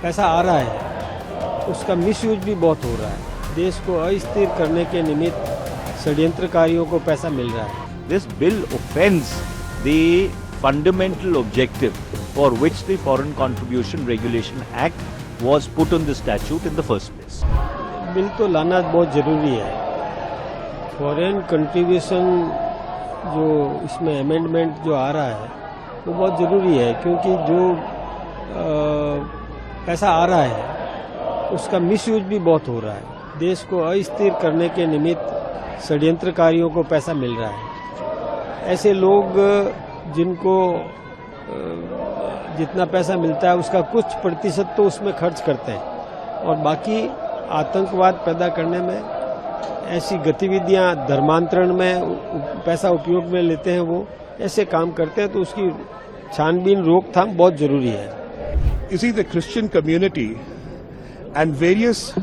पैसा आ रहा है उसका मिसयूज भी बहुत हो रहा है। देश को अस्थिर करने के निमित्त षड्यंत्रकारियों को पैसा मिल रहा है। This bill offends the fundamental objective for which the Foreign Contribution Regulation Act was put on the statute in the first place. Bill तो लाना बहुत ज़रूरी है। फॉरेन कंट्रीब्यूशन जो इसमें अमेंडमेंट जो आ रहा है वो बहुत ज़रूरी है, क्योंकि जो पैसा आ रहा है उसका मिसयूज भी बहुत हो रहा है। देश को अस्थिर करने के निमित्त षड्यंत्रकारियों को पैसा मिल रहा है। ऐसे लोग जिनको जितना पैसा मिलता है उसका कुछ प्रतिशत तो उसमें खर्च करते हैं और बाकी आतंकवाद पैदा करने में, ऐसी गतिविधियां धर्मांतरण में पैसा उपयोग में लेते हैं, वो ऐसे काम करते हैं, तो उसकी छानबीन रोकथाम बहुत जरूरी है। You see, the Christian community and various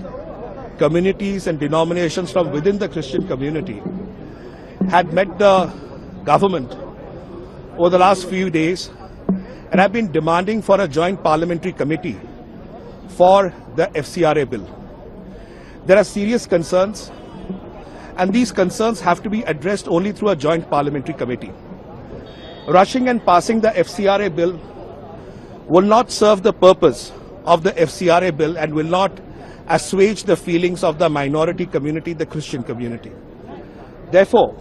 communities and denominations from within the Christian community had met the government over the last few days and have been demanding for a joint parliamentary committee for the FCRA bill. There are serious concerns, and these concerns have to be addressed only through a joint parliamentary committee. Rushing and passing the FCRA bill will not serve the purpose of the FCRA bill and will not assuage the feelings of the minority community, the Christian community. Therefore,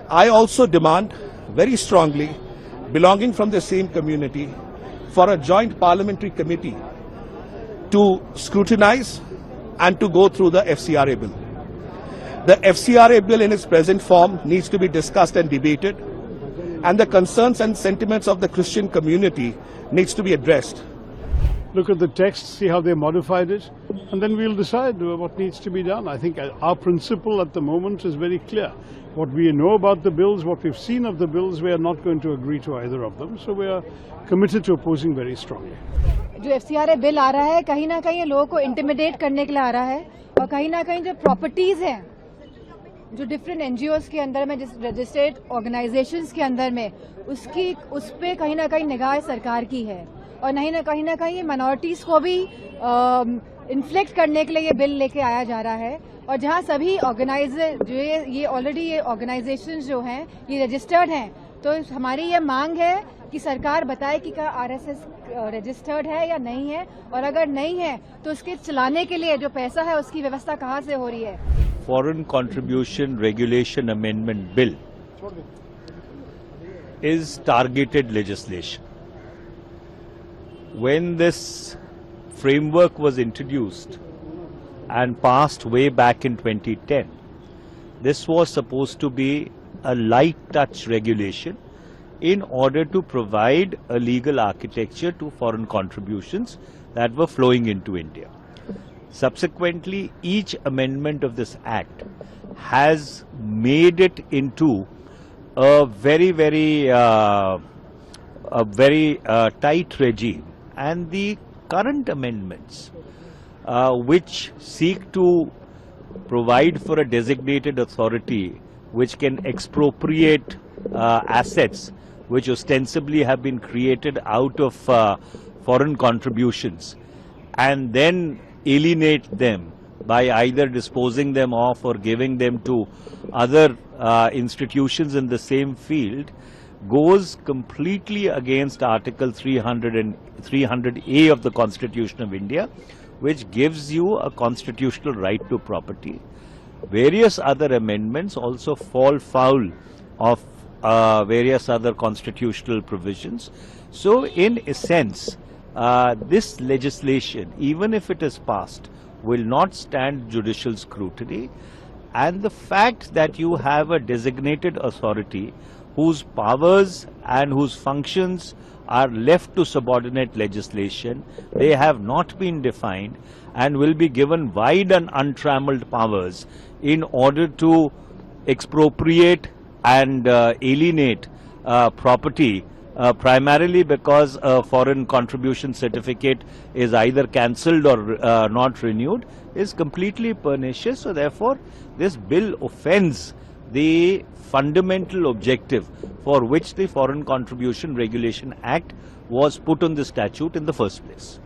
I also demand very strongly, belonging from the same community, for a joint parliamentary committee to scrutinize and to go through the FCRA bill. The FCRA bill in its present form needs to be discussed and debated, and the concerns and sentiments of the Christian community needs to be addressed. Look at the text, see how they modified it, and then we'll decide what needs to be done. I think our principle at the moment is very clear. What we know about the bills, what we've seen of the bills, we are not going to agree to either of them. So we are committed to opposing very strongly. जो FCRA bill आ रहा है, कहीं ना कहीं लोगों को intimidate करने के लिए आ रहा है, और कहीं ना कहीं जो प्रॉपर्टीज हैं, जो डिफरेंट NGOs के अंदर में, रजिस्टर्ड ऑर्गेनाइजेशंस के अंदर में, उस पे कहीं ना कहीं निगाह सरकार की है, और कहीं ना कहीं माइनॉरिटीज को भी इन्फ्लेक्ट करने के लिए ये बिल लेके आया जा रहा है। और जहां सभी ऑर्गेनाइजर जो ये ऑलरेडी ये ऑर्गेनाइजेशंस जो हैं ये रजिस्टर्ड हैं, तो हमारी ये मांग है कि सरकार बताए कि क्या RSS रजिस्टर्ड है या नहीं है, और अगर नहीं है तो उसके चलाने के लिए जो पैसा है उसकी व्यवस्था कहां से हो रही है। Foreign Contribution Regulation Amendment Bill is targeted legislation. When this framework was introduced and passed way back in 2010, this was supposed to be a light touch regulation in order to provide a legal architecture to foreign contributions that were flowing into India. Subsequently, each amendment of this act has made it into a very tight regime, and the current amendments which seek to provide for a designated authority which can expropriate assets which ostensibly have been created out of foreign contributions and then alienate them by either disposing them of or giving them to other institutions in the same field, goes completely against Article 300A of the Constitution of India, which gives you a constitutional right to property. Various other amendments also fall foul of various other constitutional provisions. So in a sense, this legislation, even if it is passed, will not stand judicial scrutiny, and the fact that you have a designated authority whose powers and whose functions are left to subordinate legislation, they have not been defined and will be given wide and untrammeled powers in order to expropriate and alienate property, primarily because a foreign contribution certificate is either cancelled or not renewed, is completely pernicious. So therefore, this bill offends the fundamental objective for which the Foreign Contribution Regulation Act was put on the statute in the first place.